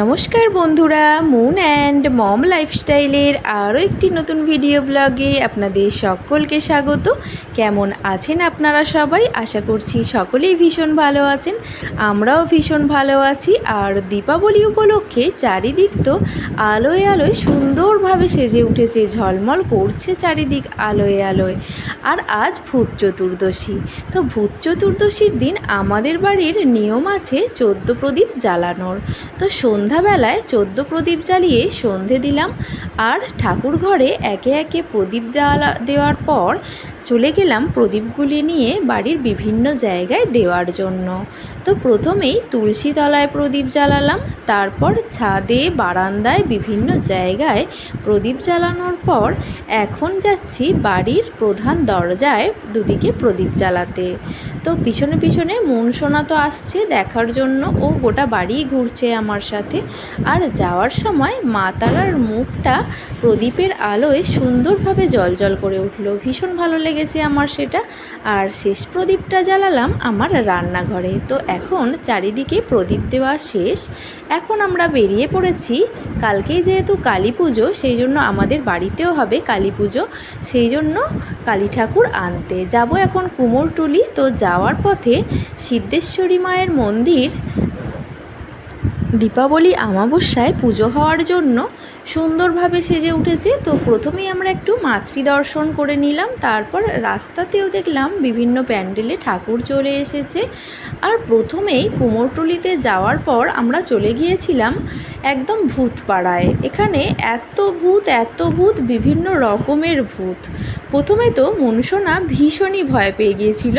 নমস্কার বন্ধুরা, moon and mom লাইফস্টাইলের আরও একটি নতুন ভিডিও ব্লগে আপনাদের সকলকে স্বাগত। কেমন আছেন আপনারা সবাই? আশা করছি সকলেই ভীষণ ভালো আছেন, আমরাও ভীষণ ভালো আছি। আর দীপাবলি উপলক্ষে চারিদিক তো আলোয় আলোয় সুন্দরভাবে সেজে উঠেছে, ঝলমল করছে চারিদিক আলোয় আলোয়। আর আজ ভূত চতুর্দশী। তো ভূত চতুর্দশীর দিন আমাদের বাড়ির নিয়ম আছে 14 প্রদীপ জ্বালানোর। তো সন্ধ্যাবেলায় 14 প্রদীপ জ্বালিয়ে সন্ধে দিলাম, আর ঠাকুর ঘরে একে একে প্রদীপ দেওয়ার পর চলে গেলাম প্রদীপগুলি নিয়ে বাড়ির বিভিন্ন জায়গায় দেওয়ার জন্য। তো প্রথমেই তুলসী তলায় প্রদীপ জ্বালালাম, তারপর ছাদে, বারান্দায়, বিভিন্ন জায়গায় প্রদীপ জ্বালানোর পর এখন যাচ্ছি বাড়ির প্রধান দরজায় দুদিকে প্রদীপ জ্বালাতে। তো পিছনে পিছনে মন সোনা তো আসছে দেখার জন্য, ও গোটা বাড়ি ঘুরছে আমার সাথে। আর যাওয়ার সময় মা তারার মুখটা প্রদীপের আলোয় সুন্দরভাবে জ্বলজ্বল করে উঠলো, ভীষণ ভালো লেগেছে আমার সেটা। আর শেষ প্রদীপটা জ্বালালাম আমার রান্নাঘরে। তো এখন চারিদিকে প্রদীপ দেওয়া শেষ, এখন আমরা বেরিয়ে পড়েছি। কালকেই যেহেতু কালী পুজো, সেই জন্য আমাদের বাড়িতেও হবে কালী পুজো, সেই জন্য কালী ঠাকুর আনতে যাব এখন কুমোরটুলি। তো যাওয়ার পথে সিদ্ধেশ্বরী মায়ের মন্দির দীপাবলি অমাবস্যায় পুজো হওয়ার জন্য সুন্দরভাবে সেজে উঠেছে। তো প্রথমেই আমরা একটু মাতৃদর্শন করে নিলাম, তারপর রাস্তাতেও দেখলাম বিভিন্ন প্যান্ডেলে ঠাকুর চলে এসেছে। আর প্রথমেই কুমোরটুলিতে যাওয়ার পর আমরা চলে গিয়েছিলাম একদম ভূতপাড়ায়। এখানে এত ভূত, বিভিন্ন রকমের ভূত। প্রথমে তো মনসোনা ভীষণই ভয় পেয়ে গিয়েছিল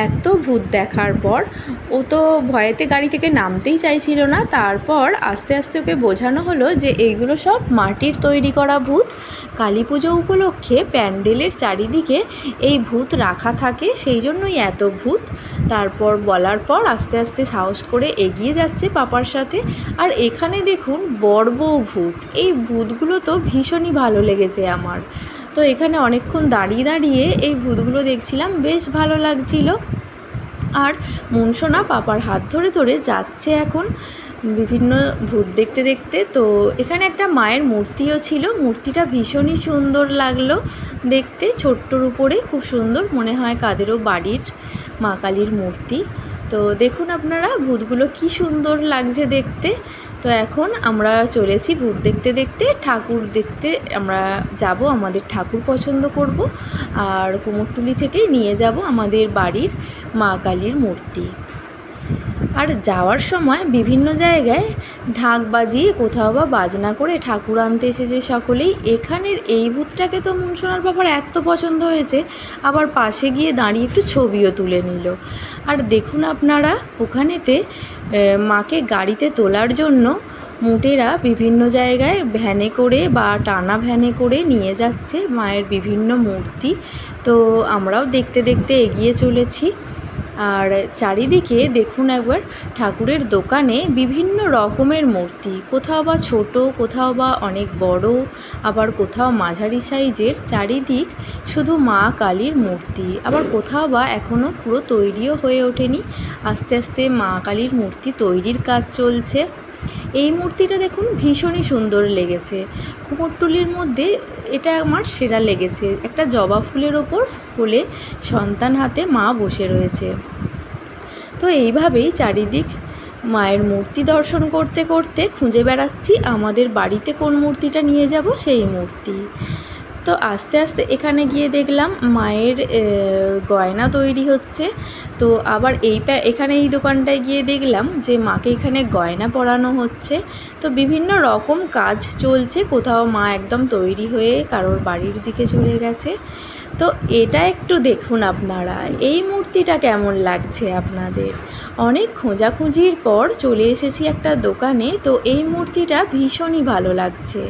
এত ভূত দেখার পর। ও তো ভয়েতে গাড়ি থেকে নামতেই চাইছিল না। তারপর আস্তে আস্তে ওকে বোঝানো হলো যে এইগুলো সব মাটির তৈরি করা ভূত। কালী পুজো উপলক্ষে প্যান্ডেলের চারিদিকে এই ভূত রাখা থাকে, সেই জন্যই এত ভূত। তারপর বলার পর আস্তে আস্তে সাহস করে এগিয়ে যাচ্ছে পাপার সাথে। আর এখানে দেখুন বড়বৌ ভূত, এই ভূতগুলো তো ভীষণই ভালো লেগেছে আমার। তো এখানে অনেকক্ষণ দাঁড়িয়ে দাঁড়িয়ে এই ভূতগুলো দেখছিলাম, বেশ ভালো লাগছিল। আর মনসোনা পাপার হাত ধরে ধরে যাচ্ছে এখন বিভিন্ন ভূত দেখতে দেখতে। তো এখানে একটা মায়ের মূর্তিও ছিল, মূর্তিটা ভীষণই সুন্দর লাগলো দেখতে, ছোট্টর উপরে খুব সুন্দর, মনে হয় কাদেরও বাড়ির মা কালীর মূর্তি। তো দেখুন আপনারা ভূতগুলো কি সুন্দর লাগছে দেখতে। তো এখন আমরা চলেছি ভূত দেখতে দেখতে ঠাকুর দেখতে। আমরা যাব, আমাদের ঠাকুর পছন্দ করব, আর কুমোরটুলি থেকেই নিয়ে যাব আমাদের বাড়ির মা কালীর মূর্তি। আর যাওয়ার সময় বিভিন্ন জায়গায় ঢাক বাজিয়ে, কোথাও বা বাজনা করে ঠাকুর আনতে এসেছে সকলেই। এখানের এই ভূতটাকে তো মনসোনার বাবার এত পছন্দ হয়েছে, আবার পাশে গিয়ে দাঁড়িয়ে একটু ছবিও তুলে নিল। আর দেখুন আপনারা ওখানেতে মাকে গাড়িতে তোলার জন্য মুটেরা বিভিন্ন জায়গায় ভ্যানে করে বা টানা ভ্যানে করে নিয়ে যাচ্ছে মায়ের বিভিন্ন মূর্তি। তো আমরাও দেখতে দেখতে এগিয়ে চলেছি। আর চারিদিকে দেখুন একবার ঠাকুরের দোকানে বিভিন্ন রকমের মূর্তি, কোথাও বা ছোট, কোথাও বা অনেক বড়, আবার কোথাও মাঝারি সাইজের। চারিদিক শুধু মা কালীর মূর্তি, আবার কোথাও বা এখনও পুরো তৈরিও হয়ে ওঠেনি, আস্তে আস্তে মা কালীর মূর্তি তৈরির কাজ চলছে। এই মূর্তিটা দেখুন ভীষণই সুন্দর লেগেছে। কুমোরটুলির মধ্যে এটা আমার সেরা লেগেছে, একটা জবা ফুলের ওপর কোলে সন্তান হাতে মা বসে রয়েছে। তো এইভাবেই চারিদিক মায়ের মূর্তি দর্শন করতে করতে খুঁজে বেড়াচ্ছি আমাদের বাড়িতে কোন মূর্তিটা নিয়ে যাব সেই মূর্তি। তো আস্তে আস্তে এখানে গিয়ে দেখলাম মায়ের গয়না তৈরি হচ্ছে। তো আবার এখানে এই দোকানটায় গিয়ে দেখলাম যে মাকে এখানে গয়না পরানো হচ্ছে। তো বিভিন্ন রকম কাজ চলছে, কোথাও মা একদম তৈরি হয়ে কারোর বাড়ির দিকে চলে গেছে। তো এটা একটু দেখুন আপনারা, এই মূর্তিটা কেমন লাগছে আপনাদের। অনেক খোঁজাখুঁজির পর চলে এসেছি একটা দোকানে। তো এই মূর্তিটা ভীষণই ভালো লাগছে।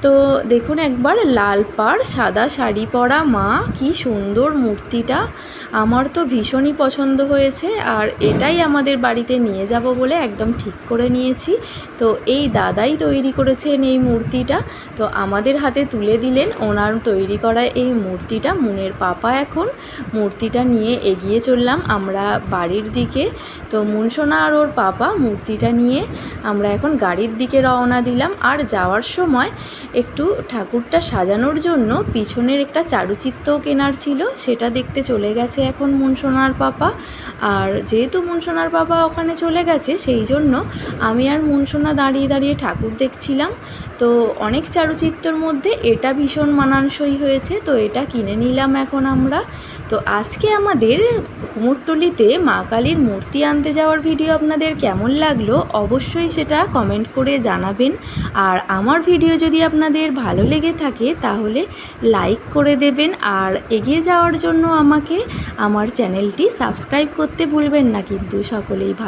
তো দেখুন একবার লাল পাড় সাদা শাড়ি পরা মা, কি সুন্দর মূর্তিটা, আমার তো ভীষণই পছন্দ হয়েছে। আর এটাই আমাদের বাড়িতে নিয়ে যাব বলে একদম ঠিক করে নিয়েছি। তো এই দাদাই তৈরি করেছেন এই মূর্তিটা, তো আমাদের হাতে তুলে দিলেন ওনার তৈরি করা এই মূর্তিটা। মুনের পাপা এখন মূর্তিটা নিয়ে এগিয়ে চললাম আমরা বাড়ির দিকে। তো মুনসোনা আর ওর পাপা মূর্তিটা নিয়ে আমরা এখন গাড়ির দিকে রওনা দিলাম। আর যাওয়ার সময় একটু ঠাকুরটা সাজানোর জন্য পিছনের একটা চারুচিত্রও কেনার ছিল, সেটা দেখতে চলে গেছে এখন মুনসোনার পাপা। আর যেহেতু মুনসোনার পাপা ওখানে চলে গেছে, সেই জন্য আমি আর মুনসোনা দাঁড়িয়ে দাঁড়িয়ে ঠাকুর দেখছিলাম। তো অনেক চারুচিত্রর মধ্যে এটা ভীষণ মানানসই হয়েছে, তো এটা কিনে নিলাম এখন আমরা। তো আজকে আমাদের কুমোরটুলিতে মা কালীর মূর্তি আনতে যাওয়ার ভিডিও আপনাদের কেমন লাগলো অবশ্যই সেটা কমেন্ট করে জানাবেন। আর আমার ভিডিও যদি আপনাদের ভালো লেগে থাকে তাহলে লাইক করে দেবেন, আর এগিয়ে যাওয়ার জন্য আমাকে আমার চ্যানেলটি সাবস্ক্রাইব করতে ভুলবেন না কিন্তু। সকলেই ভালো